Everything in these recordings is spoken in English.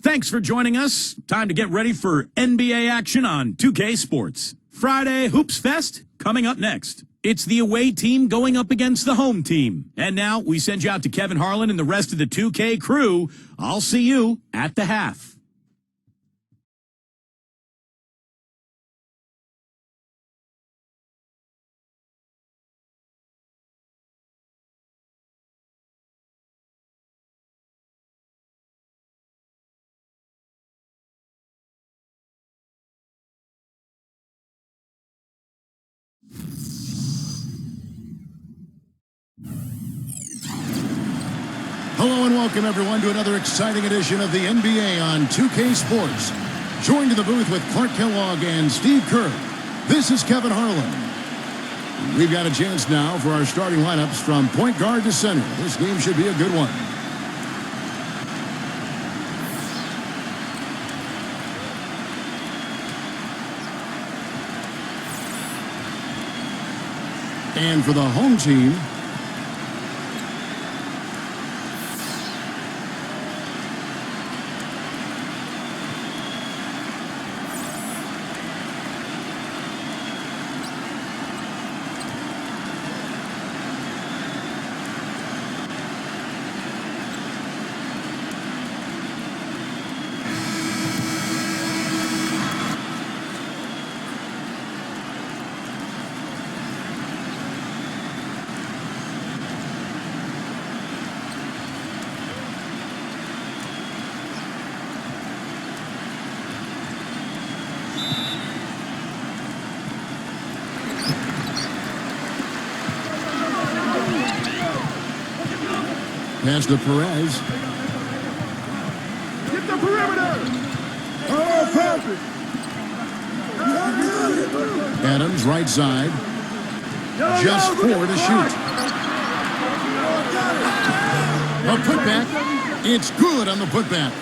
Thanks for joining us. Time to get ready for NBA action on 2K Sports. Friday Hoops Fest coming up next. It's the away team going up against the home team. And now we send you out to Kevin Harlan and the rest of the 2K crew. I'll see you at the half. Hello and welcome everyone to another exciting edition of the NBA on 2K Sports. Joined in the booth with Clark Kellogg and Steve Kerr. This is Kevin Harlan. We've got a chance now for our starting lineups from point guard to center. This game should be a good one. And for the home team, pass to Perez. Get the perimeter! Oh, perfect! Adams, right side. Just 4 to shoot. A putback. It's good on the putback.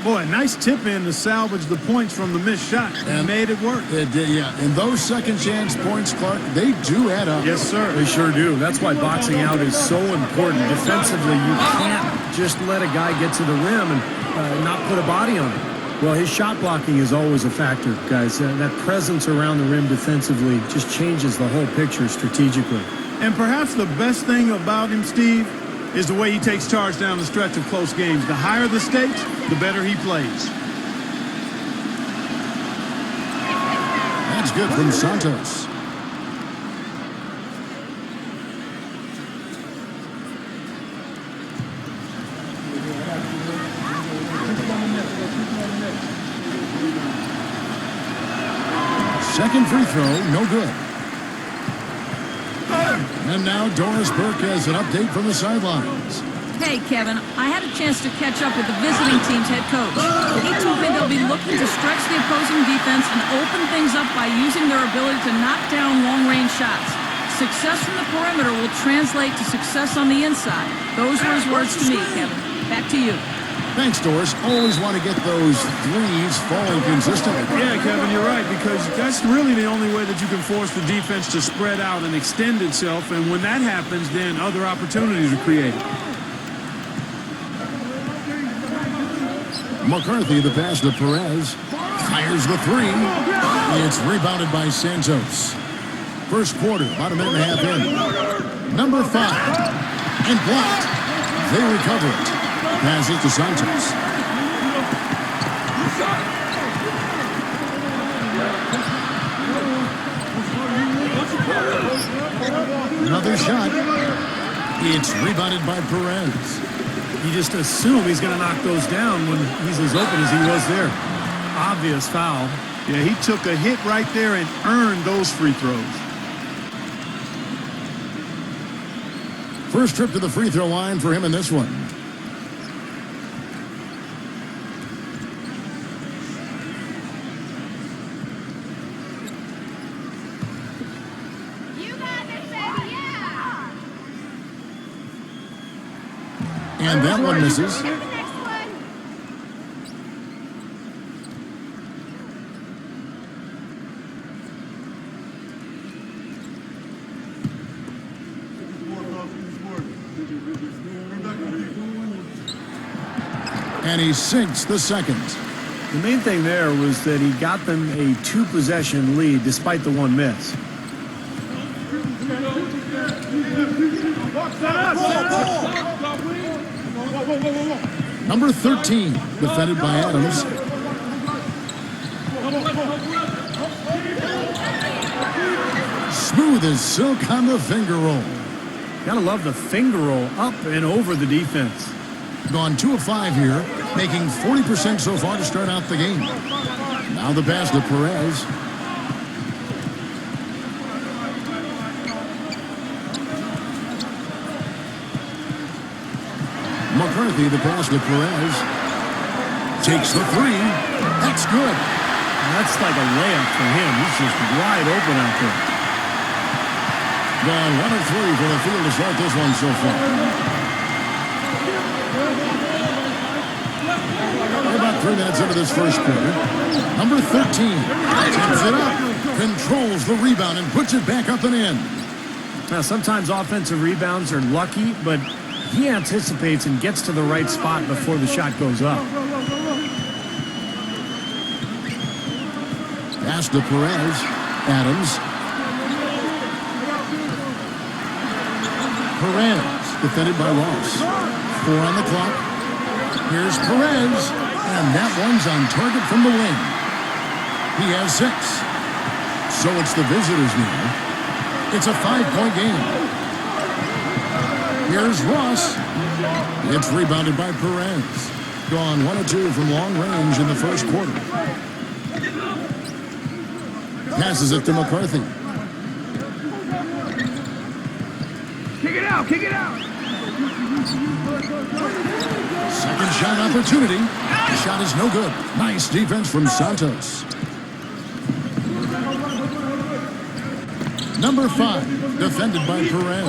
Boy, nice tip in to salvage the points from the missed shot. And made it work. It did, yeah. And those second chance points, Clark, they do add up. Yes, sir. They sure do. That's why boxing out is so important. Defensively, you can't just let a guy get to the rim and not put a body on it. Well, his shot blocking is always a factor, guys. That presence around the rim defensively just changes the whole picture strategically. And perhaps the best thing about him, Steve, is the way he takes charge down the stretch of close games. The higher the stakes, the better he plays. That's good from Santos. Second free throw, no good. And now Doris Burke has an update from the sidelines. Hey, Kevin, I had a chance to catch up with the visiting team's head coach. He told me they'll be looking to stretch the opposing defense and open things up by using their ability to knock down long-range shots. Success from the perimeter will translate to success on the inside. Those were his words to me, Kevin. Back to you. Thanks, Doris. Always want to get those threes falling consistently. Yeah, Kevin, you're right, because that's really the only way that you can force the defense to spread out and extend itself, and when that happens, then other opportunities are created. McCarthy, the pass to Perez. Fires the three. It's rebounded by Santos. First quarter, about a minute and a half in. Number 5. And blocked. They recover it. Pass it to Santos. Another shot. It's rebounded by Perez. You just assume he's going to knock those down when he's as open as he was there. Obvious foul. Yeah, he took a hit right there and earned those free throws. First trip to the free throw line for him in this one. And that one misses. And he sinks the second. The main thing there was that he got them a 2-possession lead despite the 1 miss. Number 13, defended by Adams. Smooth as silk on the finger roll. Gotta love the finger roll up and over the defense. Gone 2 of 5 here, making 40% so far to start out the game. Now the pass to Perez. McCarthy, the pass to Perez. Takes the 3. That's good. That's like a layup for him. He's just wide open out there. Gone 1 of 3 for the field to start this one so far. We're about 3 minutes into this first quarter. Number 13 tips it up, controls the rebound and puts it back up and in. Now, sometimes offensive rebounds are lucky, but he anticipates and gets to the right spot before the shot goes up. Pass to Perez. Adams. Perez, defended by Ross. 4 on the clock. Here's Perez, and that one's on target from the wing. He has 6. So it's the visitors now. It's a 5-point game. Here's Ross. It's rebounded by Perez. Gone 1 of 2 from long range in the first quarter. Passes it to McCarthy. Kick it out, kick it out. Second shot opportunity. The shot is no good. Nice defense from Santos. Number 5, defended by Perez.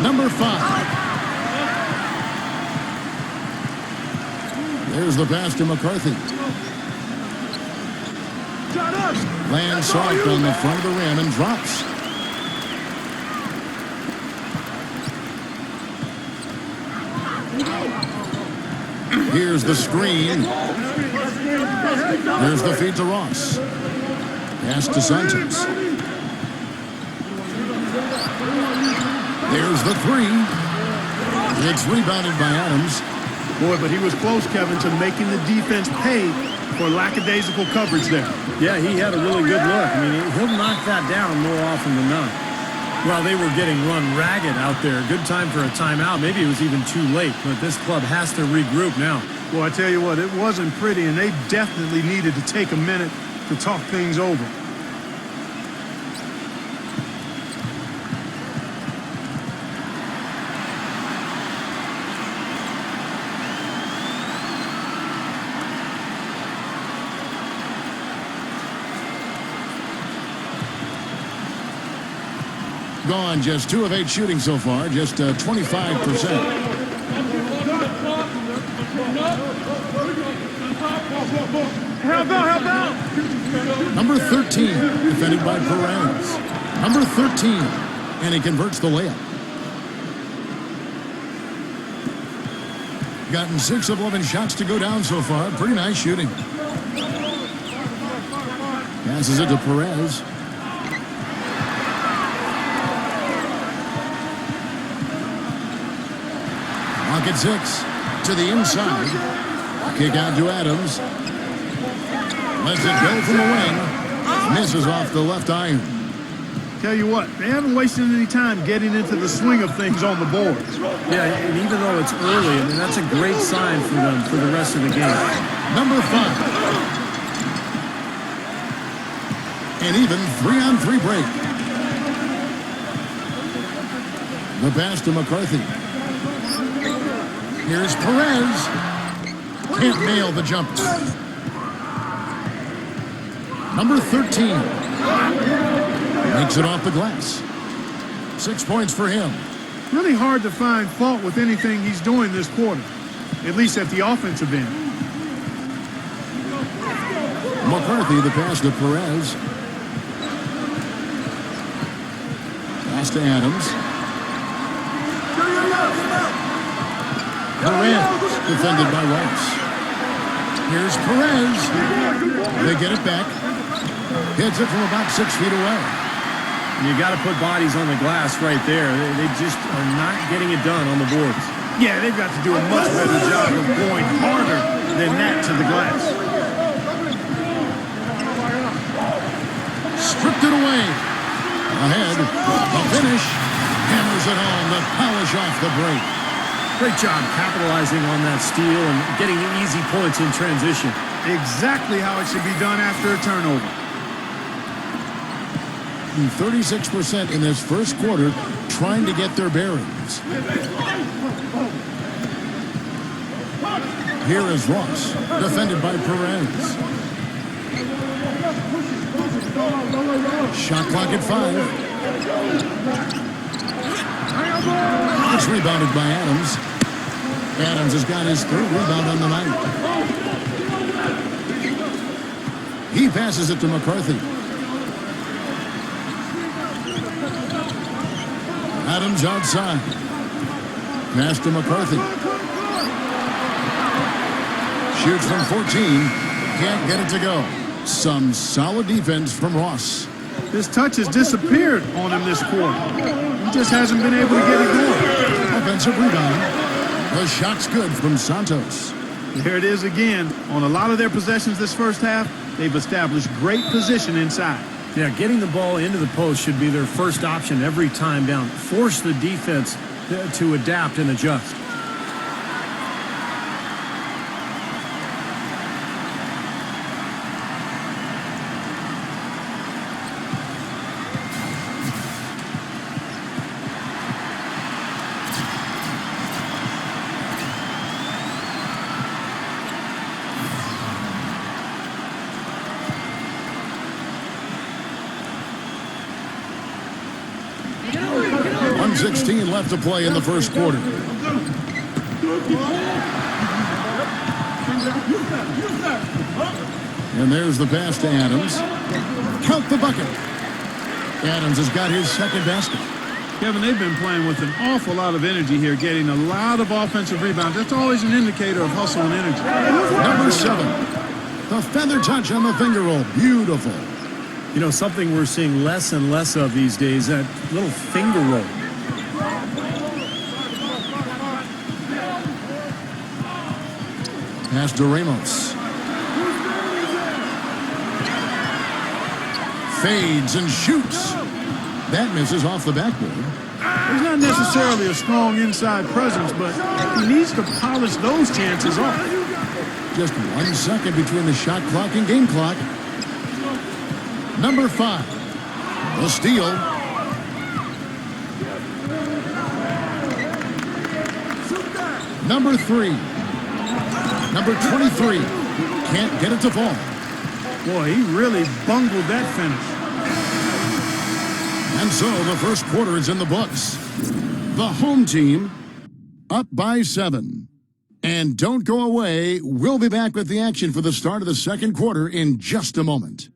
Number 5. There's the pass to McCarthy. Lands soft on the front of the rim and drops. Here's the screen. There's the feed to Ross. Pass to Santos. There's the 3. It's rebounded by Adams. Boy, but he was close, Kevin, to making the defense pay for lackadaisical coverage there. Yeah, he had a really good look. I mean, he'll knock that down more often than not. Well, they were getting run ragged out there. Good time for a timeout. Maybe it was even too late, but this club has to regroup now. Well, I tell you what, it wasn't pretty, and they definitely needed to take a minute to talk things over. Gone just 2 of 8 shooting so far, just 25%. Help out! Number 13, defended by Perez. Number 13, and he converts the layup. Gotten 6 of 11 shots to go down so far. Pretty nice shooting. Passes it to Perez. Pocket 6 to the inside. Kick out to Adams. Lets it go from the wing. Misses off the left iron. Tell you what, they haven't wasted any time getting into the swing of things on the boards. Yeah, and even though it's early, I mean, that's a great sign for them for the rest of the game. Number 5. An even 3-on-3 break. The pass to McCarthy. Here's Perez. Can't nail the jumper. Number 13. Makes it off the glass. 6 points for him. Really hard to find fault with anything he's doing this quarter, at least at the offensive end. McCarthy, the pass to Perez. Pass to Adams. Perez, defended by Ross. Here's Perez. They get it back. Hits it from about 6 feet away. You got to put bodies on the glass right there. They just are not getting it done on the boards. Yeah, they've got to do a much better job of going harder than that to the glass. Stripped it away. Ahead. The finish. Hammers it home to polish off the break. Great job capitalizing on that steal and getting the easy points in transition. Exactly how it should be done after a turnover. 36% in this first quarter trying to get their bearings. Here is Ross, defended by Perez. Shot clock at 5. It's rebounded by Adams. Adams has got his 3rd rebound on the night. He passes it to McCarthy. Adams outside. Pass to McCarthy. Shoots from 14. Can't get it to go. Some solid defense from Ross. This touch has disappeared on him this quarter. He just hasn't been able to get it going. Offensive rebound. The shot's good from Santos. There it is again. On a lot of their possessions this first half, they've established great position inside. Yeah, getting the ball into the post should be their first option every time down. Force the defense to adapt and adjust. .16 left to play in the first quarter. And there's the pass to Adams. Count the bucket. Adams has got his 2nd basket. Kevin, they've been playing with an awful lot of energy here, getting a lot of offensive rebounds. That's always an indicator of hustle and energy. Number 7. The feather touch on the finger roll. Beautiful. You know, something we're seeing less and less of these days, that little finger roll. Pass to Ramos. Fades and shoots. That misses off the backboard. He's not necessarily a strong inside presence, but he needs to polish those chances off. Just 1 second between the shot clock and game clock. Number 5. The steal. Number 3. Number 23. Can't get it to fall. Boy, he really bungled that finish. And so the first quarter is in the books. The home team up by 7. And don't go away. We'll be back with the action for the start of the second quarter in just a moment.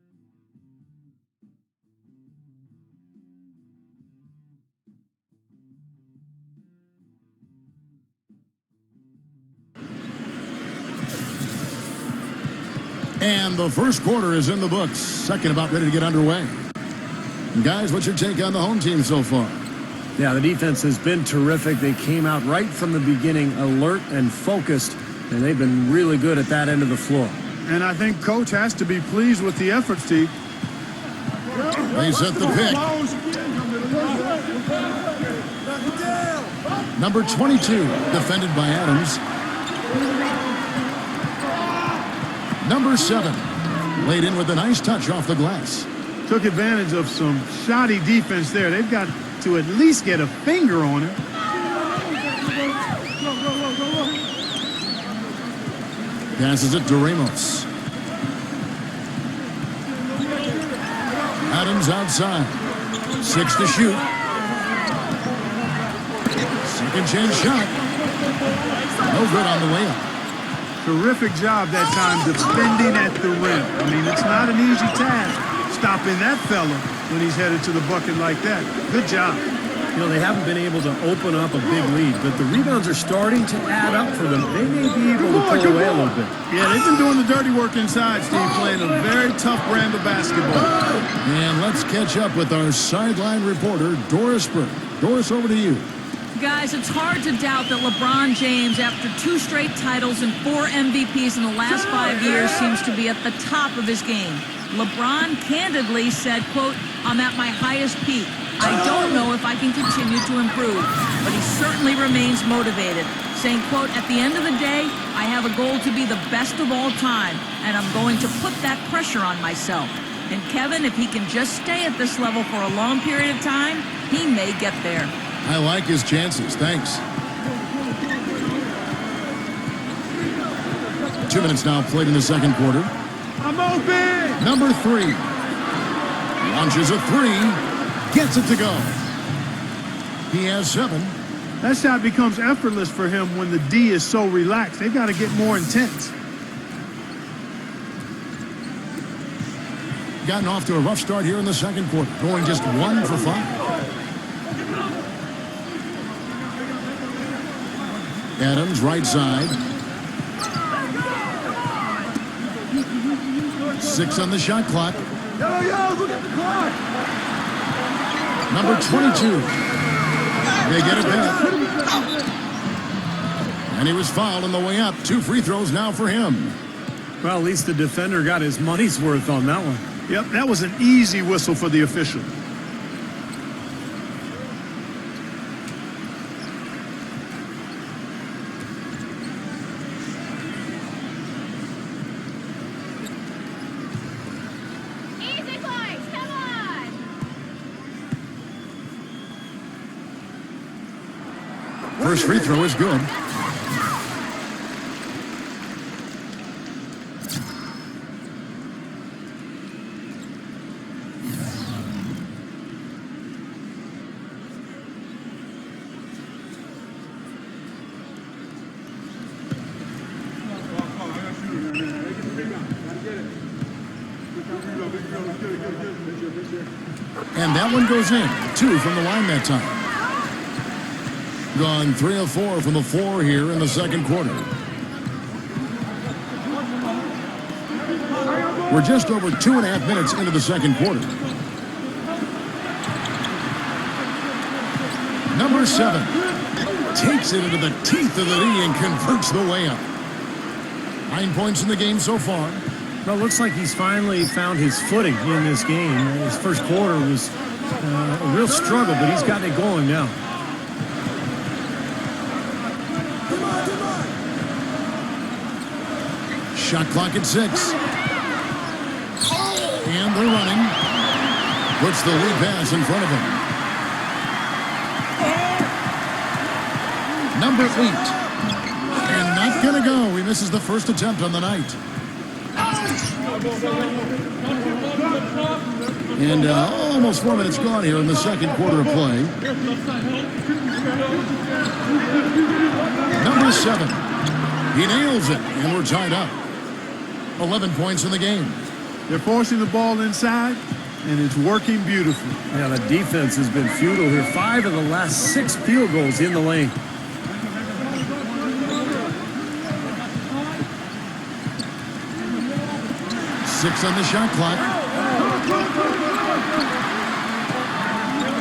And the first quarter is in the books. Second about ready to get underway. Guys, what's your take on the home team so far? Yeah, the defense has been terrific. They came out right from the beginning, alert and focused, and they've been really good at that end of the floor. And I think Coach has to be pleased with the effort, Steve. They set the pick. Number 22, defended by Adams. Number 7, laid in with a nice touch off the glass. Took advantage of some shoddy defense there. They've got to at least get a finger on him. Passes it to Ramos. Adams outside. 6 to shoot. Second chance shot. No good on the layup. Terrific job that time defending at the rim. I mean, it's not an easy task stopping that fella when he's headed to the bucket like that. Good job. You know, they haven't been able to open up a big lead, but the rebounds are starting to add up for them. They may be able to pull away a little bit. Yeah, they've been doing the dirty work inside, Steve, playing a very tough brand of basketball. And let's catch up with our sideline reporter, Doris Burke. Doris, over to you. Guys, it's hard to doubt that LeBron James, after 2 straight titles and 4 MVPs in the last 5 years, seems to be at the top of his game. LeBron candidly said, quote, "I'm at my highest peak. I don't know if I can continue to improve," but he certainly remains motivated, saying, quote, "At the end of the day, I have a goal to be the best of all time, and I'm going to put that pressure on myself." And Kevin, if he can just stay at this level for a long period of time, he may get there. I like his chances. Thanks. 2 minutes now played in the second quarter. I'm open! Number 3. Launches a 3. Gets it to go. He has 7. That shot becomes effortless for him when the D is so relaxed. They've got to get more intense. Gotten off to a rough start here in the second quarter. Going just 1 for 5. Adams, right side. 6 on the shot clock. Look at the clock! Number 22. They get it back. And he was fouled on the way up. 2 free throws now for him. Well, at least the defender got his money's worth on that one. Yep, that was an easy whistle for the official. Easy boys, come on! First free throw is good. And that one goes in. 2 from the line that time. Gone 3 of 4 from the floor here in the second quarter. We're just over 2.5 minutes into the second quarter. Number 7 takes it into the teeth of the D and converts the layup. 9 points in the game so far. Well, it looks like he's finally found his footing in this game. His first quarter was a real struggle, but he's got it going now. Shot clock at 6. And they're running. Puts the lead pass in front of him. Number 8. And not going to go. He misses the first attempt on the night. And almost 4 minutes gone here in the second quarter of play. Number 7. He nails it, and we're tied up. 11 points in the game. They're forcing the ball inside, and it's working beautifully. Yeah, the defense has been futile here. 5 of the last 6 field goals in the lane. Six on the shot clock.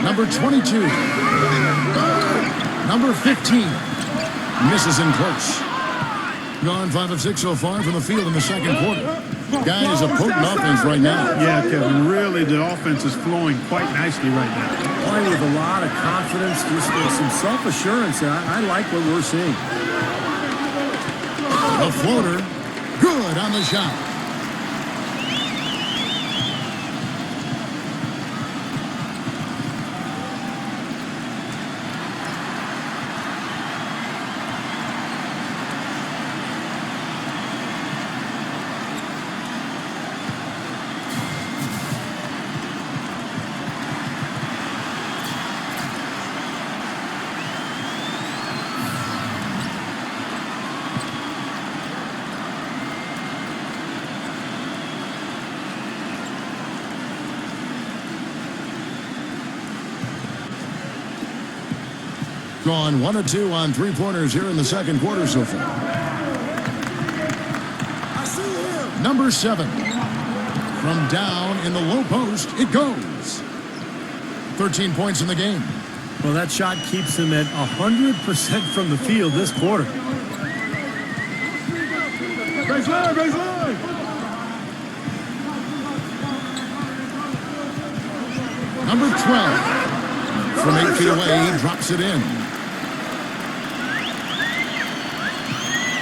Number 22. Number 15. Misses in close. Gone 5 of 6 so far from the field in the second quarter. Guys, a potent offense right now. Yeah, Kevin, really the offense is flowing quite nicely right now. Playing with a lot of confidence, just some self-assurance. I like what we're seeing. A floater. Good on the shot. Gone 1 of 2 on three-pointers here in the second quarter so far. Number 7. From down in the low post, it goes. 13 points in the game. Well, that shot keeps him at 100% from the field this quarter. Baseline! Number 12. From 8 feet away, he drops it in.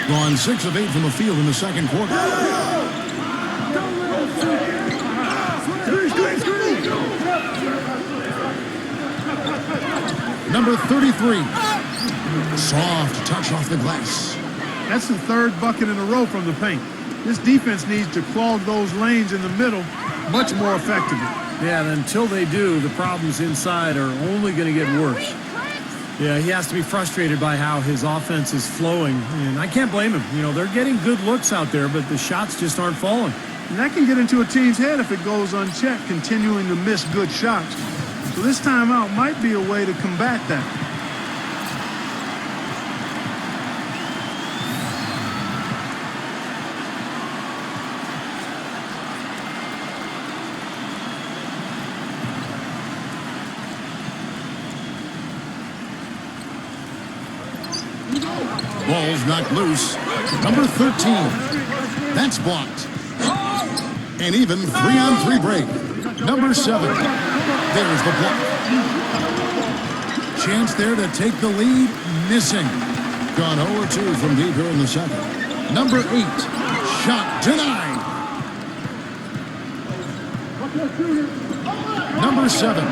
Gone 6 of 8 from the field in the second quarter. Number 33. Soft touch off the glass. That's the third bucket in a row from the paint. This defense needs to clog those lanes in the middle much more effectively. Yeah, and until they do, the problems inside are only going to get worse. Yeah, he has to be frustrated by how his offense is flowing, and I can't blame him. You know, they're getting good looks out there, but the shots just aren't falling. And that can get into a team's head if it goes unchecked, continuing to miss good shots. So this timeout might be a way to combat that. Ball's knocked loose. Number 13. That's blocked. And even 3-on-3 break. Number 7. There's the block. Chance there to take the lead. Missing. Gone 0-2 from deep here in the second. Number 8. Shot denied. Number 7.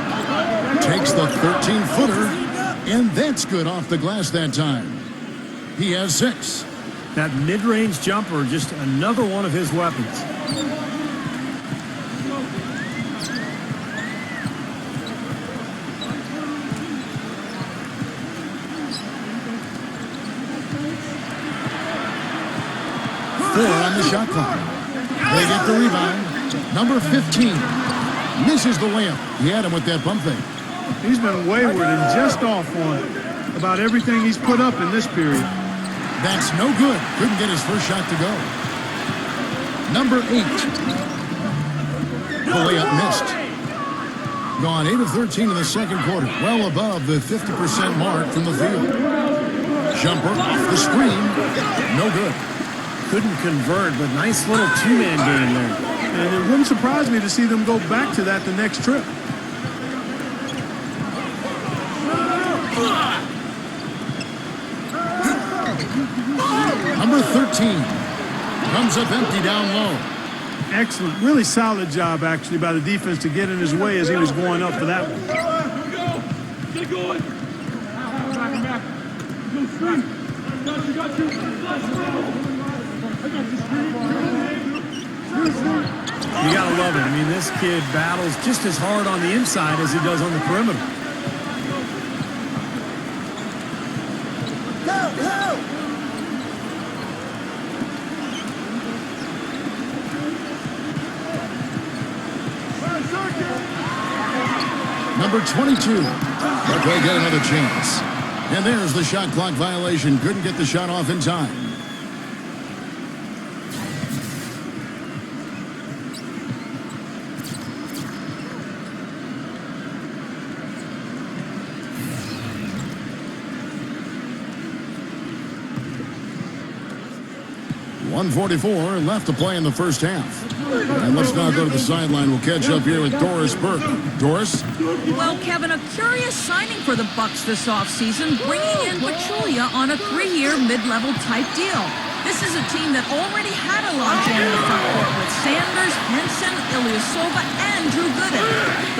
Takes the 13-footer. And that's good off the glass that time. He has 6. That mid-range jumper, just another one of his weapons. Four on the shot clock. They get the rebound. Number 15 misses the layup. He had him with that pump fake. He's been wayward and just off on about everything he's put up in this period. That's no good. Couldn't get his first shot to go. Number 8. The layup missed. Gone 8 of 13 in the second quarter. Well above the 50% mark from the field. Jumper off the screen. No good. Couldn't convert, but nice little two-man game there. And it wouldn't surprise me to see them go back to that the next trip. Number 13 comes up empty down low. Excellent. Really solid job, actually, by the defense to get in his way as he was going up for that one. Get going. You gotta love it. I mean, this kid battles just as hard on the inside as he does on the perimeter. Number 22. But they get another chance. And there's the shot clock violation. Couldn't get the shot off in time. .144 left to play in the first half. And let's now go to the sideline. We'll catch up here with Doris Burke. Doris? Well, Kevin, a curious signing for the Bucks this offseason, bringing in Pachulia on a 3-year mid-level type deal. This is a team that already had a logjam in the front court with Sanders, Henson, Ilyasova, and Drew Gooden.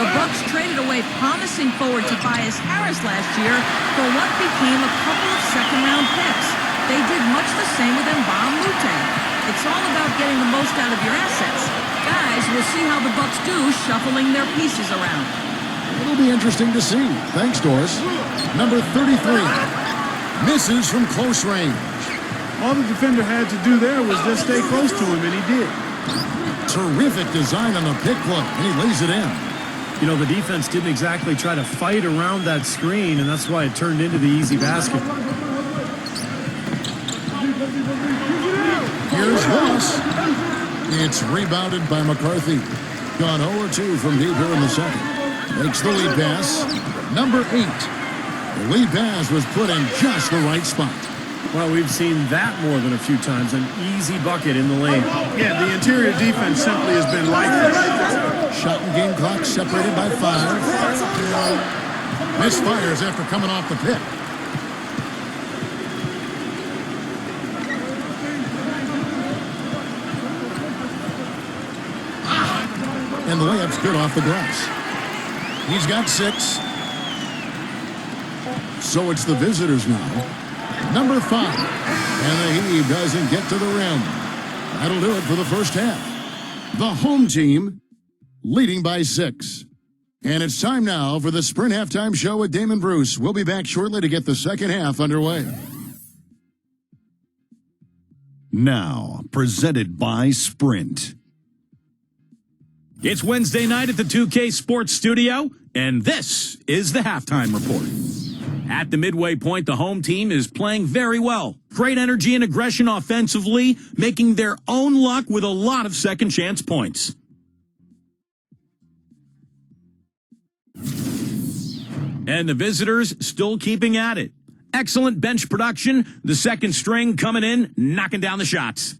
The Bucks traded away promising forward Tobias Harris last year for what became a couple of second-round picks. They did much the same with Mbam Moute. It's all about getting the most out of your assets. Guys, we'll see how the Bucks do shuffling their pieces around. It'll be interesting to see. Thanks, Doris. Number 33 misses from close range. All the defender had to do there was just stay close to him, and he did. Terrific design on the pick play, and he lays it in. You know, the defense didn't exactly try to fight around that screen, and that's why it turned into the easy basket. Here's Ross. It's rebounded by McCarthy. Gone 0-2 from deep here in the second. Makes the lead pass. Number 8. The lead pass was put in just the right spot. Well, we've seen that more than a few times. An easy bucket in the lane. Yeah, the interior defense simply has been like this. Shot and game clock separated by 5. Misfires after coming off the pick. And the layup's good off the glass. He's got 6. So it's the visitors now. Number 5. And the heave doesn't get to the rim. That'll do it for the first half. The home team leading by 6. And it's time now for the Sprint Halftime Show with Damon Bruce. We'll be back shortly to get the second half underway. Now, presented by Sprint. It's Wednesday night at the 2K Sports Studio, and this is the halftime report. At the midway point, the home team is playing very well. Great energy and aggression offensively, making their own luck with a lot of second chance points. And the visitors still keeping at it. Excellent bench production, the second string coming in, knocking down the shots.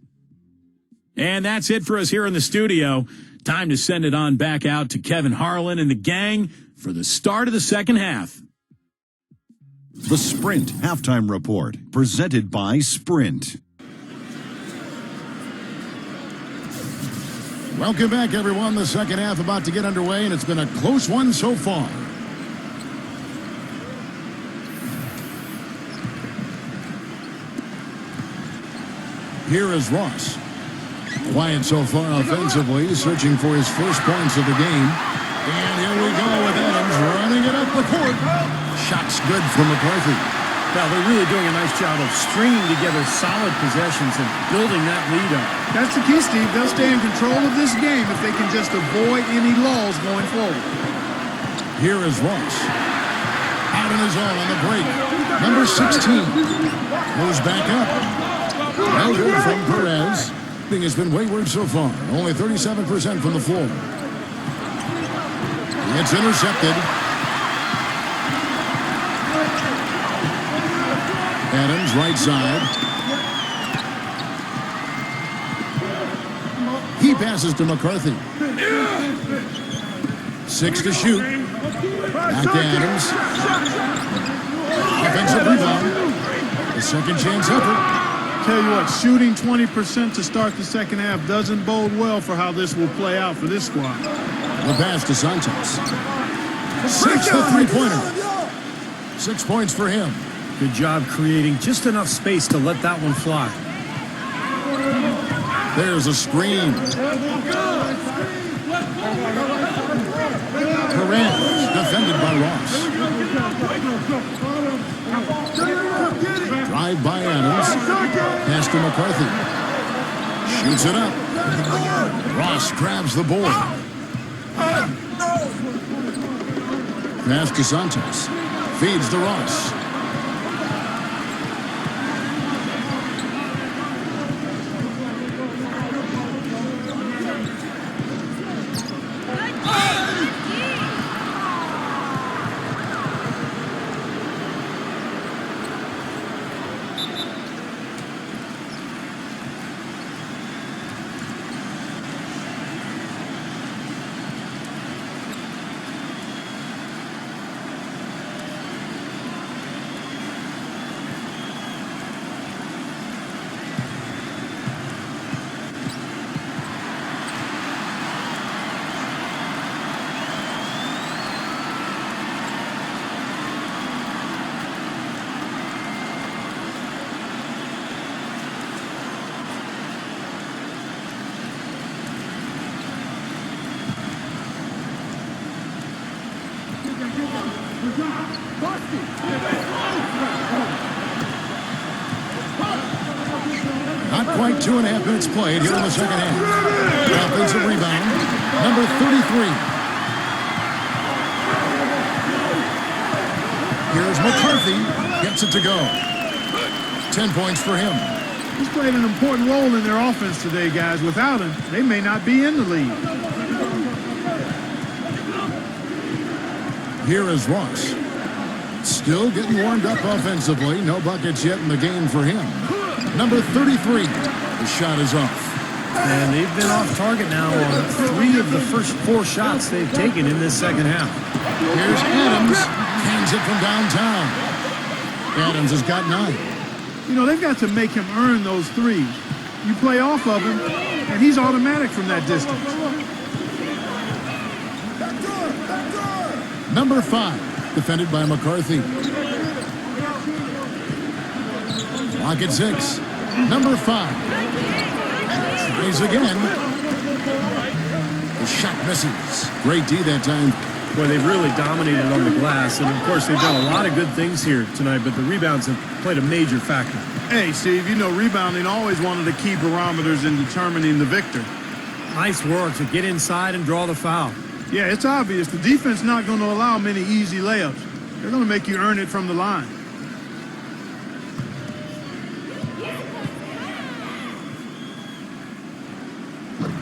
And that's it for us here in the studio. Time to send it on back out to Kevin Harlan and the gang for the start of the second half. The Sprint Halftime Report, presented by Sprint. Welcome back, everyone. The second half about to get underway, and it's been a close one so far. Here is Ross. Quiet so far offensively, searching for his first points of the game. And here we go with Adams running it up the court. Shot's good from McCarthy. Now, they're really doing a nice job of stringing together solid possessions and building that lead up. That's the key, Steve. They'll stay in control of this game if they can just avoid any lulls going forward. Here is Ross. Out on his own on the break. Number 16. Moves back up. No good from Perez. Thing has been wayward so far. Only 37% from the floor. It's intercepted. Adams, right side. He passes to McCarthy. 6 to shoot. Back to Adams. Offensive rebound. The second chance effort. Tell you what, shooting 20% to start the second half doesn't bode well for how this will play out for this squad. The pass to Santos. 6 the three-pointer. 6 points for him. Good job creating just enough space to let that one fly. There's a screen. Perez, defended by Ross. Drive by Adams. Pass to McCarthy. Shoots it up. Ross grabs the board. Pass to Santos. Feeds to Ross. Not quite 2.5 minutes played here in the second half. Offensive rebound, number 33. Here's McCarthy. Gets it to go. 10 points for him. He's played an important role in their offense today, guys. Without him, they may not be in the league. Here is Ross. Still getting warmed up offensively. No buckets yet in the game for him. Number 33. The shot is off. And they've been off target now on 3 of the first 4 shots they've taken in this second half. Here's Adams. Hangs it from downtown. Adams has got 9. You know, they've got to make him earn those threes. You play off of him, and he's automatic from that distance. Number 5, defended by McCarthy. Lock at 6. Number 5. Tries again. The shot misses. Great D that time. Boy, they've really dominated on the glass, and of course they've done a lot of good things here tonight, but the rebounds have played a major factor. Hey, Steve, you know rebounding always one of the key barometers in determining the victor. Nice work to get inside and draw the foul. Yeah, it's obvious. The defense not going to allow many easy layups. They're going to make you earn it from the line.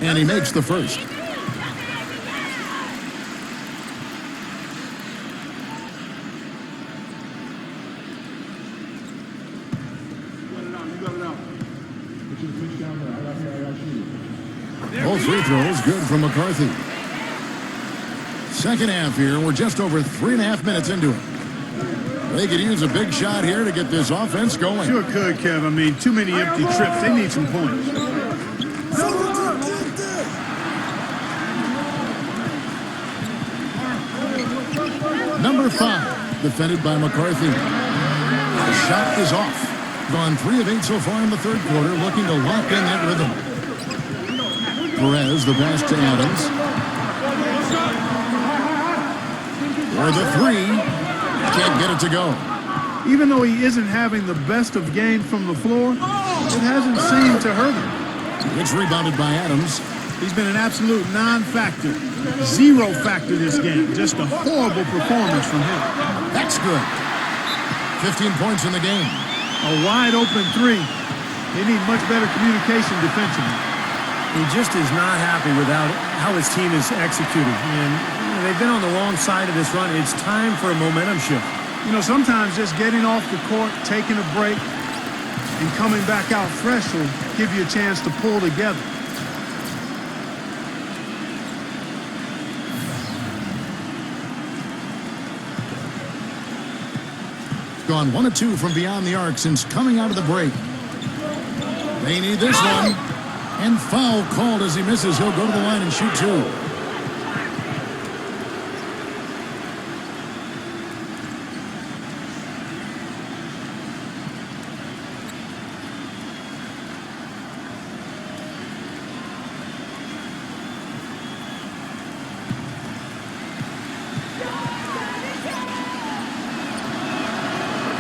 And he makes the first. Both free throws good from McCarthy. Second half here. We're just over 3.5 minutes into it. They could use a big shot here to get this offense going. Sure could, Kev. I mean, too many empty trips. They need some points. Number 5, defended by McCarthy. The shot is off. Gone 3 of 8 so far in the third quarter, looking to lock in that rhythm. Perez, the pass to Adams. For the 3. Can't get it to go. Even though he isn't having the best of games from the floor, it hasn't seemed to hurt him. It's rebounded by Adams. He's been an absolute non-factor. 0 factor this game. Just a horrible performance from him. That's good. 15 points in the game. A wide-open 3. They need much better communication defensively. He just is not happy with how his team is executing. And they've been on the wrong side of this run. It's time for a momentum shift. You know, sometimes just getting off the court, taking a break, and coming back out fresh will give you a chance to pull together. Gone 1 of 2 from beyond the arc since coming out of the break. They need this one. And foul called as he misses. He'll go to the line and shoot 2.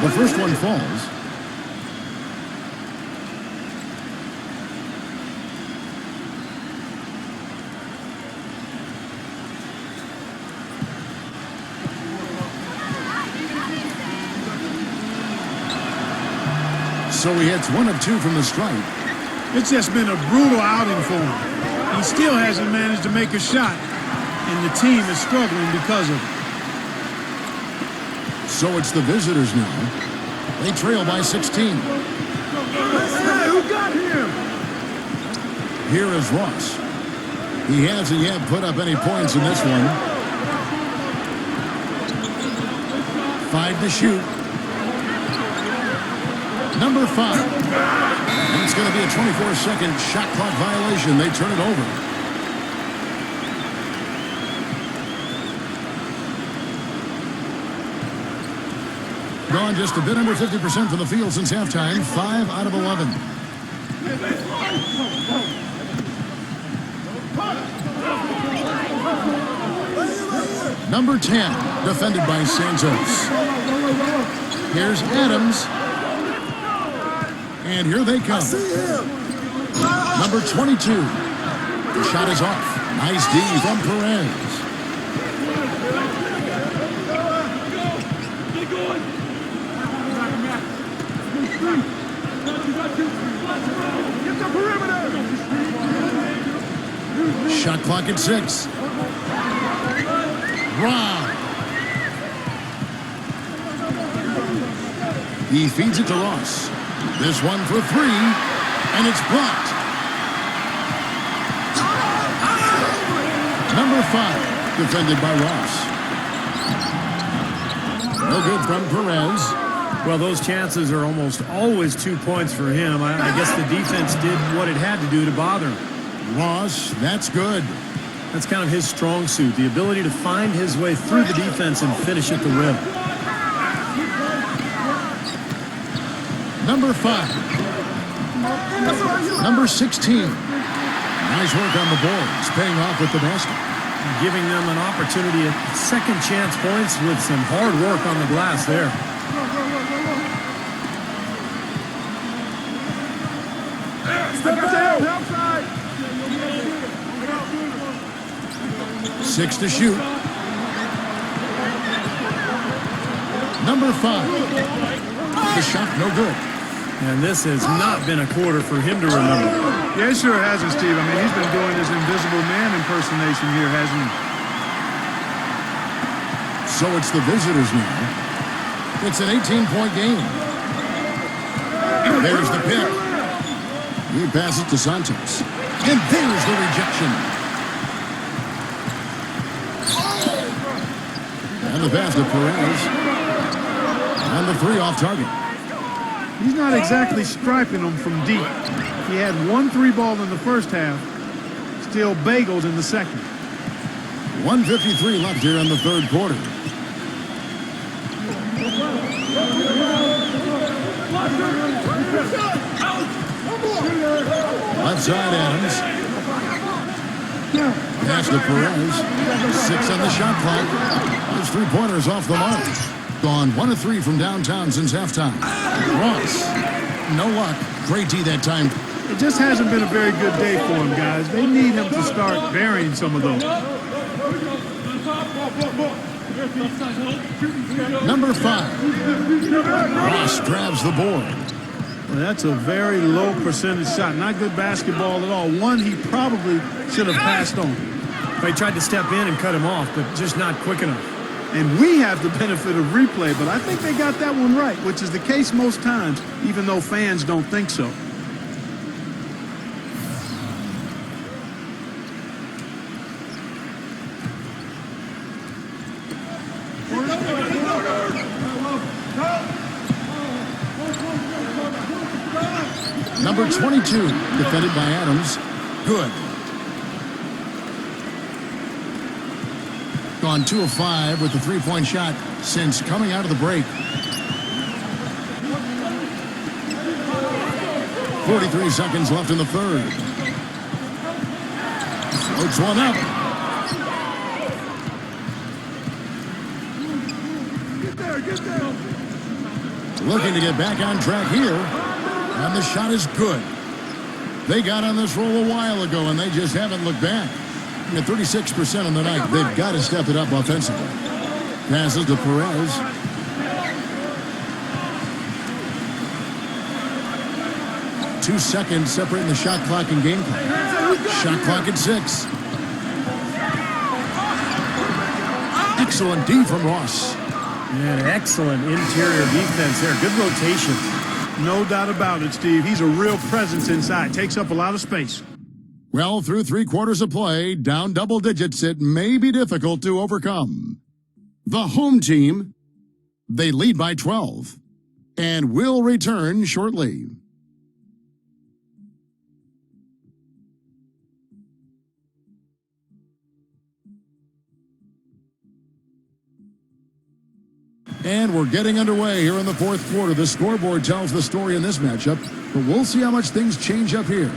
The first one falls. So he hits 1 of 2 from the stripe. It's just been a brutal outing for him. He still hasn't managed to make a shot, and the team is struggling because of it. So it's the visitors now. They trail by 16. Who got him? Here is Ross. He hasn't yet put up any points in this one. 5 to shoot. Number 5. And it's going to be a 24-second shot clock violation. They turn it over. Gone just a bit under 50% from the field since halftime. 5 out of 11. Number 10, defended by Santos. Here's Adams. And here they come. Number 22. The shot is off. Nice D from Perez. Get the perimeter. Shot clock at 6. Wow. He feeds it to Ross. This one for 3, and it's blocked. Number 5, defended by Ross. No good from Perez. Well, those chances are almost always 2 points for him. I guess the defense did what it had to do to bother him. Ross, that's good. That's kind of his strong suit, the ability to find his way through the defense and finish at the rim. Number 5. Number 16. Nice work on the boards, paying off with the basket. Giving them an opportunity at second chance points with some hard work on the glass there. Step down. Outside. 6 to shoot. Number 5. The shot no good. And this has not been a quarter for him to remember. Yeah, it sure hasn't, Steve. I mean, he's been doing his invisible man impersonation here, hasn't he? So it's the visitors now. It's an 18-point game. There's the pick. He passes to Santos. And there's the rejection. And the pass to Perez. And the 3 off target. He's not exactly striping them from deep. He had 1 3-ball in the first half, still bageled in the second. 1:53 left here in the third quarter. Left side Adams. Pass to Perez. 6 on the shot clock. Those 3-pointers off the mark. Gone 1 of 3 from downtown since halftime. Ross, no luck. Great D that time. It just hasn't been a very good day for him, guys. They need him to start burying some of those. Number 5. Ross grabs the board. Well, that's a very low percentage shot. Not good basketball at all. One he probably should have passed on. They tried to step in and cut him off, but just not quick enough. And we have the benefit of replay, but I think they got that one right, which is the case most times, even though fans don't think so. Number 22, defended by Adams. Good. Gone 2 of 5 with the 3-point shot since coming out of the break. 43 seconds left in the third. Floats one up. Get there. Looking to get back on track here. And the shot is good. They got on this roll a while ago, and they just haven't looked back. At 36% on the night, they've got to step it up offensively. Passes to Perez. Two seconds separating the shot clock and game clock. Shot clock at 6. Excellent D from Ross. And excellent interior defense there. Good rotation. No doubt about it, Steve. He's a real presence inside. Takes up a lot of space. Well, through 3 quarters of play, down double digits, it may be difficult to overcome. The home team, they lead by 12 and will return shortly. And we're getting underway here in the fourth quarter. The scoreboard tells the story in this matchup, but we'll see how much things change up here.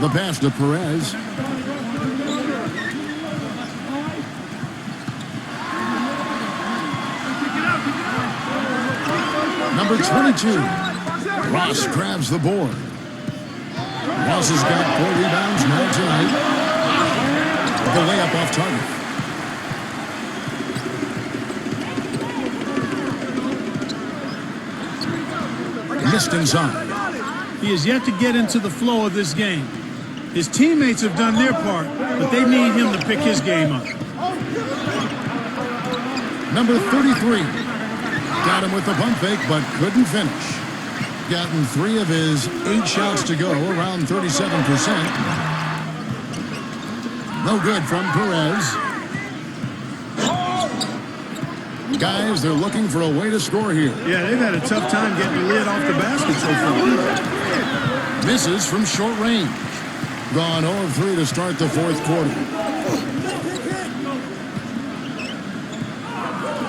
The pass to Perez. Number 22, Ross grabs the board. Ross has got 4 rebounds now tonight. The layup off target. Missed inside. He has yet to get into the flow of this game. His teammates have done their part, but they need him to pick his game up. Number 33. Got him with the pump fake, but couldn't finish. Gotten 3 of his 8 shots to go, around 37%. No good from Perez. Guys, they're looking for a way to score here. Yeah, they've had a tough time getting the lid off the basket so far. Misses from short range. Gone 0 of 3 to start the 4th quarter.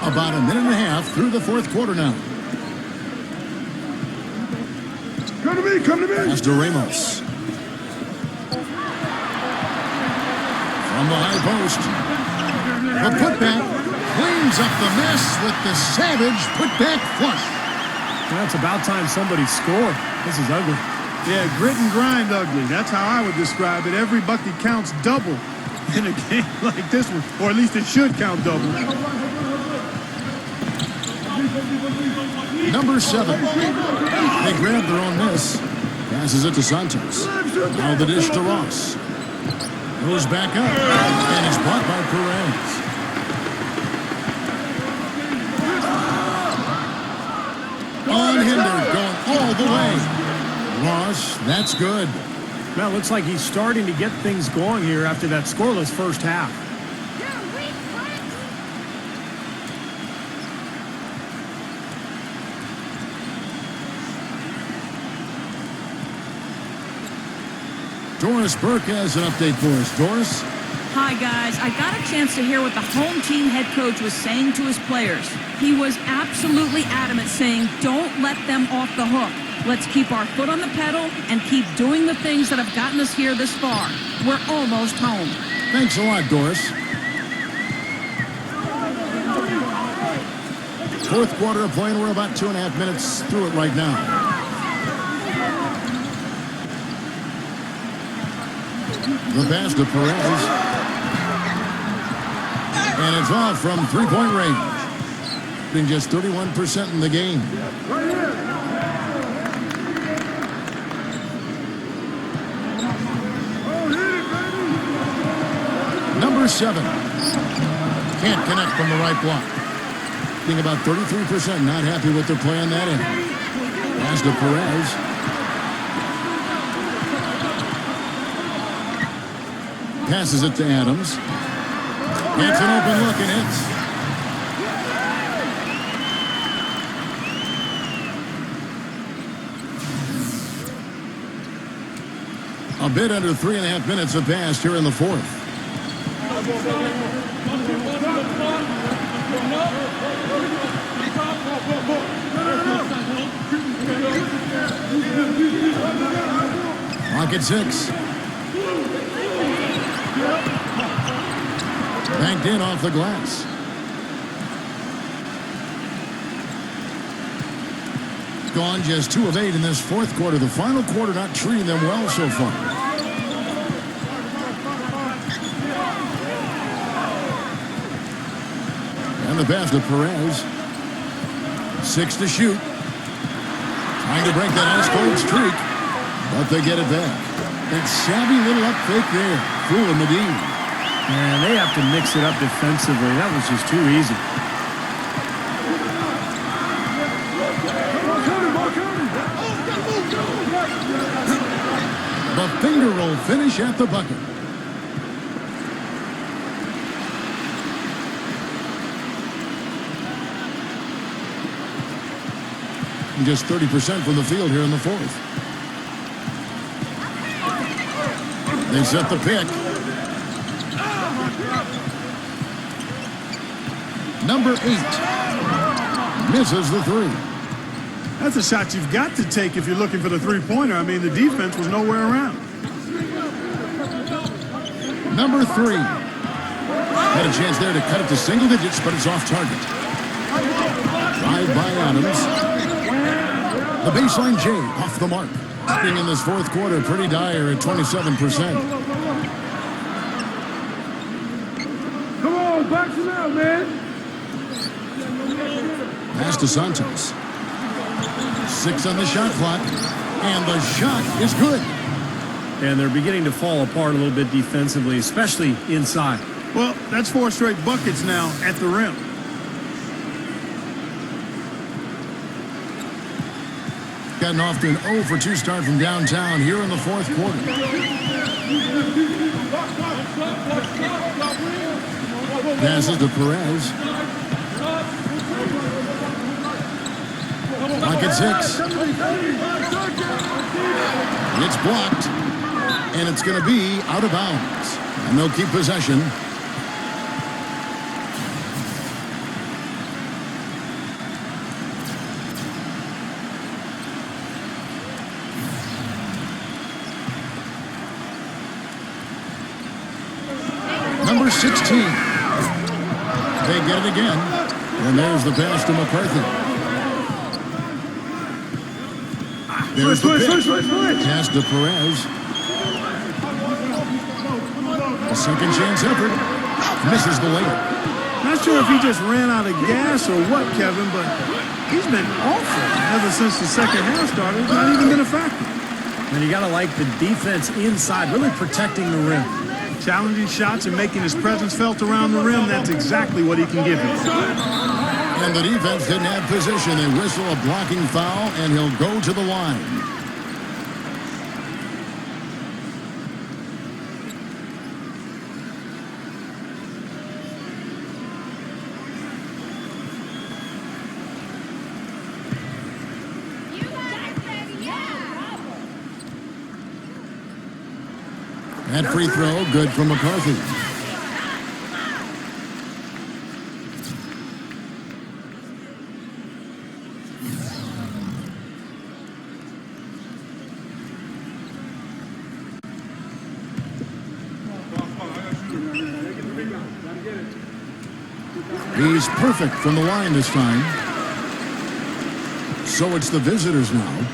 About a minute and a half through the 4th quarter now. Come to me, come to me. Pass to Ramos. From the high post. The putback cleans up the mess with the savage putback flush. Well, it's about time somebody scored. This is ugly. Yeah, grit and grind ugly. That's how I would describe it. Every bucket counts double in a game like this one, or at least it should count double. Number 7. They grab their own miss. Passes it to Santos. Now the dish to Ross. Goes back up. And is blocked by Perez. Unhindered, going all the way. Ross, that's good. Well, looks like he's starting to get things going here after that scoreless first half. Doris Burke has an update for us. Doris? Hi, guys. I got a chance to hear what the home team head coach was saying to his players. He was absolutely adamant, saying, don't let them off the hook. Let's keep our foot on the pedal and keep doing the things that have gotten us here this far. We're almost home. Thanks a lot, Doris. 4th quarter of play, and we're about 2.5 minutes through it right now. The pass to Perez. And it's off from 3-point range. Been just 31% in the game. Number 7. Can't connect from the right block. Being about 33%, not happy with their play on that end. Pass to Perez. Passes it to Adams. Gets an open look and hits. A bit under 3.5 minutes have passed here in the 4th. Clock at 6. Banked in off the glass. Gone just 2 of 8 in this 4th quarter. The final quarter not treating them well so far. And the pass to Perez. 6 to shoot. Trying to break that ice-cold streak, but they get it back. That savvy little up fake there, fooling the D. Man, they have to mix it up defensively. That was just too easy. The finger roll finish at the bucket. And just 30% from the field here in the 4th. They set the pick. Number 8 misses the 3. That's a shot you've got to take if you're looking for the three-pointer. I mean, the defense was nowhere around. Number 3 had a chance there to cut it to single digits, but it's off target. Drive by Adams. The baseline J off the mark. Being in this fourth quarter pretty dire at 27%. Come on, box it out, man. Pass to Santos. 6 on the shot clock. And the shot is good. And they're beginning to fall apart a little bit defensively, especially inside. Well, that's 4 straight buckets now at the rim. Gotten off to an 0 for 2 start from downtown here in the fourth quarter. Passes to Perez. Pocket 6. It's blocked. And it's going to be out of bounds. And they'll keep possession. Number 16. They get it again. And there's the pass to McCarthy. There's the pitch. Pass to Perez. A second chance effort. Misses the layup. Not sure if he just ran out of gas or what, Kevin, but he's been awful ever since the second half started. It's not even been a factor. And you got to like the defense inside, really protecting the rim. Challenging shots and making his presence felt around the rim, that's exactly what he can give you. And the defense didn't have position. They whistle a blocking foul, and he'll go to the line. That free throw, good for McCarthy. He's perfect from the line this time. So it's the visitors now.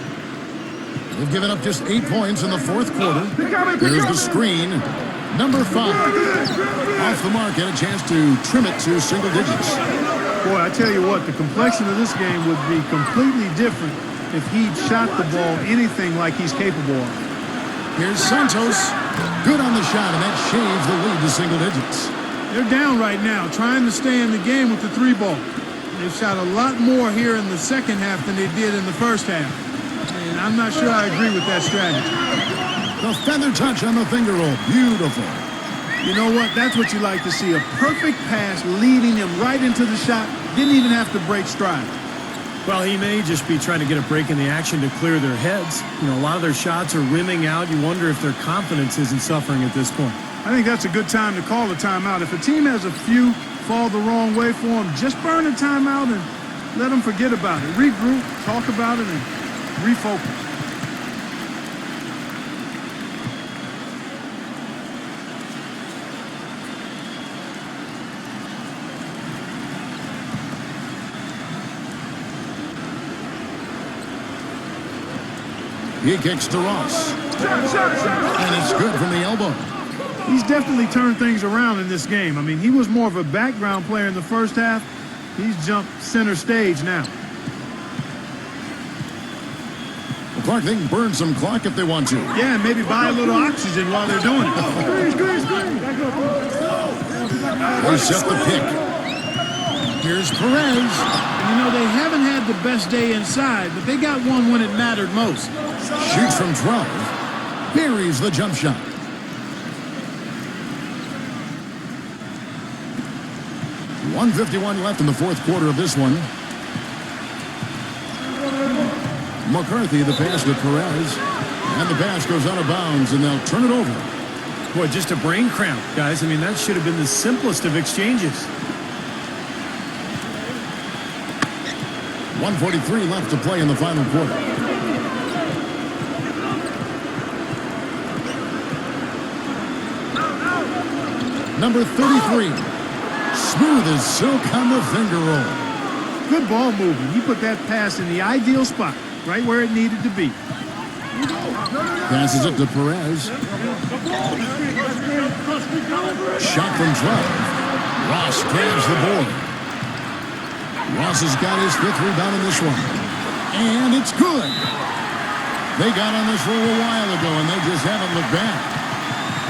They've given up just 8 points in the fourth quarter. There's the screen. Number 5. Off the mark, and a chance to trim it to single digits. Boy, I tell you what, the complexion of this game would be completely different if he'd shot the ball anything like he's capable of. Here's Santos. Good on the shot, and that shaves the lead to single digits. They're down right now, trying to stay in the game with the 3-ball. They've shot a lot more here in the second half than they did in the first half. And I'm not sure I agree with that strategy. The feather touch on the finger roll. Beautiful. You know what? That's what you like to see. A perfect pass leading him right into the shot. Didn't even have to break stride. Well, he may just be trying to get a break in the action to clear their heads. You know, a lot of their shots are rimming out. You wonder if their confidence isn't suffering at this point. I think that's a good time to call a timeout. If a team has a few fall the wrong way for them, just burn a timeout and let them forget about it. Regroup, talk about it, and refocus. He kicks to Ross. And it's good from the elbow. He's definitely turned things around in this game. I mean, he was more of a background player in the first half. He's jumped center stage now. Well, Clark, they can burn some clock if they want to. Yeah, and maybe buy a little oxygen while they're doing it. They set the pick. Here's Perez. And, you know, they haven't had the best day inside, but they got one when it mattered most. Shoots from 12. Buries the jump shot. .151 left in the fourth quarter of this one. McCarthy, the pass to Perez. And the pass goes out of bounds, and they'll turn it over. Boy, just a brain cramp, guys. I mean, that should have been the simplest of exchanges. 1:43 left to play in the final quarter. Number 33. Smooth as silk on the finger roll. Good ball movement. He put that pass in the ideal spot. right where it needed to be. Passes it to Perez. Shot from 12. Ross grabs the board. Ross has got his 5th rebound in this one. And it's good. They got on this roll a while ago, and they just haven't looked back.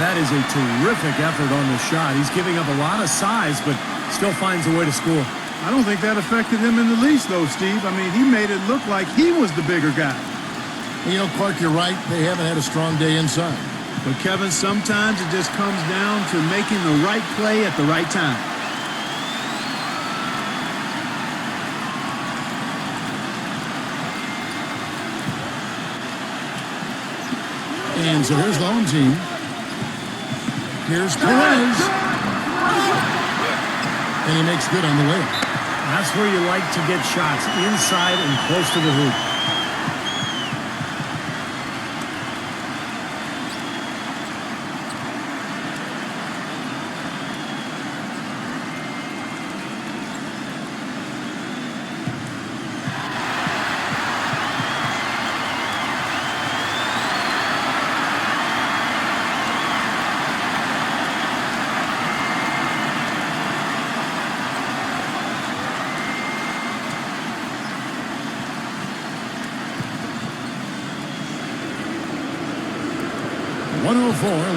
That is a terrific effort on the shot. He's giving up a lot of size, but still finds a way to score. I don't think that affected him in the least, though, Steve. I mean, he made it look like he was the bigger guy. You know, Clark, you're right. They haven't had a strong day inside. But, Kevin, sometimes it just comes down to making the right play at the right time. And so here's the home team. Here's Perez. And he makes good on the way. That's where you like to get shots, inside and close to the hoop.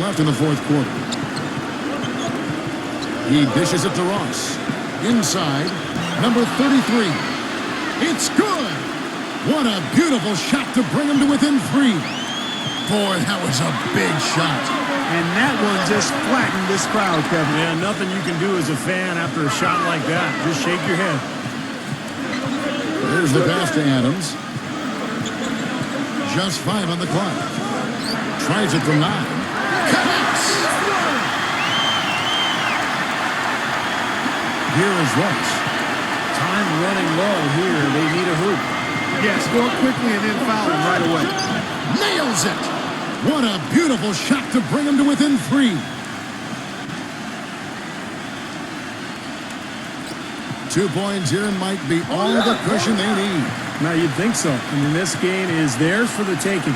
Left in the 4th quarter. He dishes it to Ross. Inside, number 33. It's good. What a beautiful shot to bring him to within 3. Boy, that was a big shot. And that one just flattened this crowd, Kevin. Yeah, nothing you can do as a fan after a shot like that. Just shake your head. There's the pass to Adams. Just 5 on the clock. Tries it from 9. Connects! Here is Ross. Time running low here. They need a hoop. Yeah, score quickly and then foul him right away. Nails it! What a beautiful shot to bring him to within 3. 2 points here might be all the cushion they need. Now, you'd think so. I mean, this game is theirs for the taking.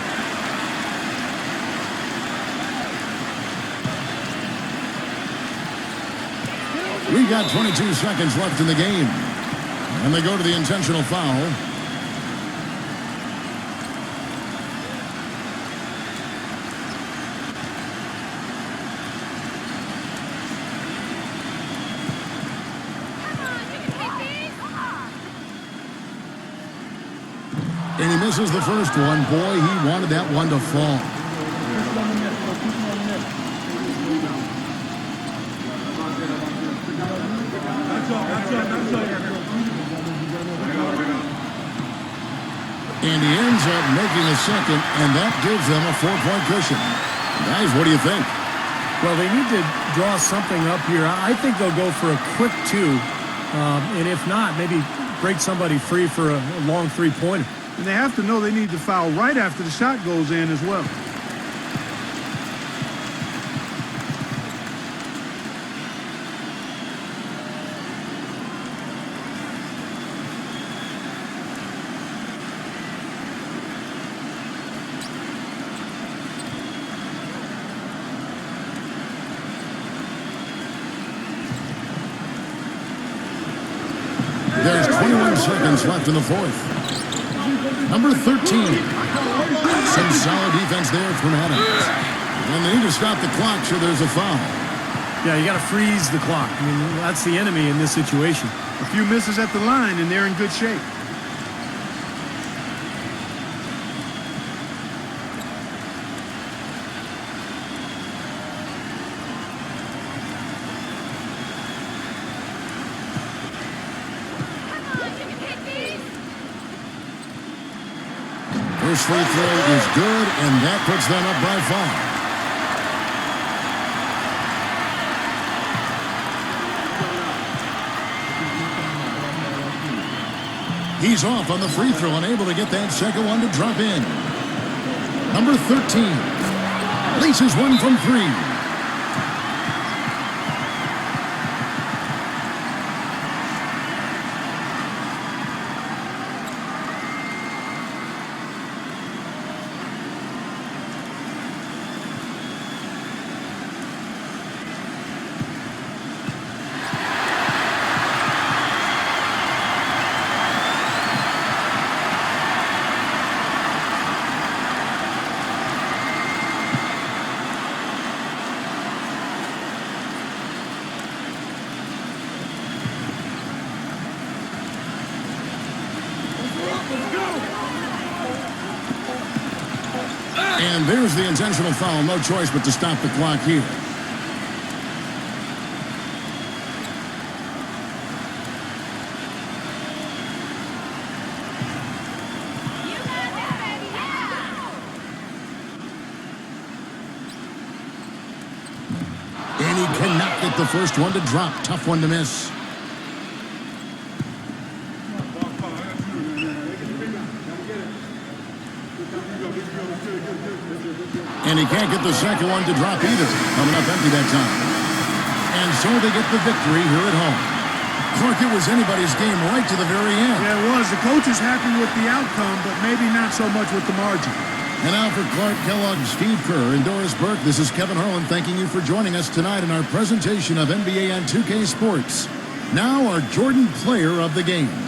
We got 22 seconds left in the game. And they go to the intentional foul. And he misses the first one. Boy, he wanted that one to fall. And he ends up making a second, and that gives them a 4-point cushion. Guys, what do you think? Well, they need to draw something up here. I think they'll go for a quick 2. And if not, maybe break somebody free for a long 3-pointer. And they have to know they need to foul right after the shot goes in as well. There's 21 seconds left in the 4th. Number 13. Some solid defense there from Adams. And they need to stop the clock, so there's a foul. Yeah, you got to freeze the clock. I mean, that's the enemy in this situation. A few misses at the line, and they're in good shape. First free throw is good, and that puts them up by 5. He's off on the free throw, unable to get that second one to drop in. Number 13. Laces one from 3. And there's the intentional foul. No choice but to stop the clock here. You got this, baby. Yeah. And he cannot get the first one to drop. Tough one to miss. And he can't get the second one to drop either. Coming up empty that time. And so they get the victory here at home. Clark, it was anybody's game right to the very end. Yeah, it was. The coach is happy with the outcome, but maybe not so much with the margin. And now for Clark Kellogg, Steve Kerr, and Doris Burke, this is Kevin Harlan thanking you for joining us tonight in our presentation of NBA on 2K Sports. Now our Jordan Player of the Game.